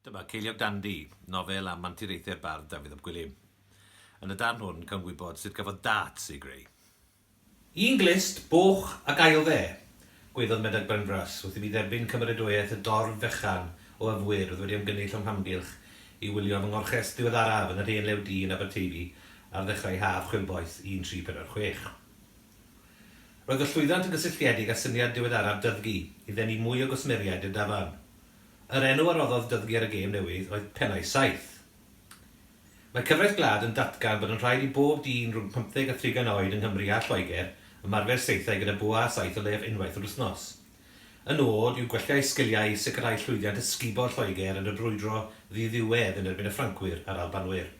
Dyma Ceiliog Dandi, nofel am anturiaethau'r bardd Davies ap Gwilym. Yn y darn hwn, cael gwybod sut gafodd darts ei greu. Un glist, boch ac ail dde, gweiddodd medag Blas wrth i mi dderbyn cymeradwyaeth y dorf fechan o yfwyr oedd wedi ymgynnull am hamgylch i wylio fy ngorches diweddaraf yn yr hen lew di yn Aberteifi ar ddechrau haf chwilboeth 1346. Roedd y llwyddant yn gysylltiedig â syniad diweddaraf dyddgu i ddenu mwy o gwsmeriaid i'r dafarn. Yr enw a roddodd dyddgu ar y gêm newydd oedd pennau saith. Mae cyfraith gwlad yn datgan bod yn rhaid i bob dyn rhwng 15 a 30 oed yng Nghymru a Lloegr ymarfer saethau gyda bwa saith o lef unwaith yr wythnos. Y nod yw gwella sgiliau i sicrhau llwyddiant ysgubo'r Lloegr yn y brwydro ddiddiwedd yn erbyn y Ffrancwyr a'r Albanwyr.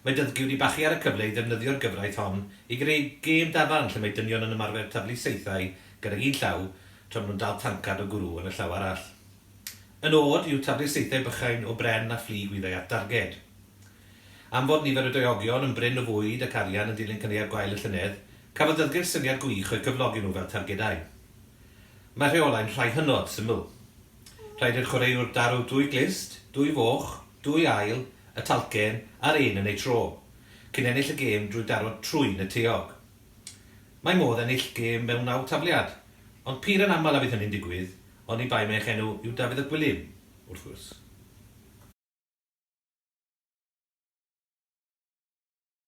Mae dyddgu wedi bachu ar y cyfle i ddefnyddio'r gyfraith hon i greu gêm dafarn lle mae dynion yn ymarfer taflu saethau gyda un llaw tra maen nhw'n dal tancad o gwrw yn y llaw arall. Y nod yw taflu saethau bychain o bren a phlu gwyddau at darged. Am fod nifer y doeogion yn bryn o fwyd ac arian yn dilyn cynnig ar gwael y llynedd, cafodd dyddgu'r syniad gwych o'i cyflogi nhw fel targedau. Mae rheolau'n rhai hynod syml. Rhaid i'r chwaraewr darw 2 glist, 2 foch, 2 ail, y talcen a'r un yn ei tro, cyn ennill y gêm drwy darfod trwy'n y teog. Mae modd ennill gêm mewn 9 tafliad, ond pur yn aml a fydd hynny'n digwydd, ond i bai me'ch enw yw Davies ap Gwilym, wrth gwrs.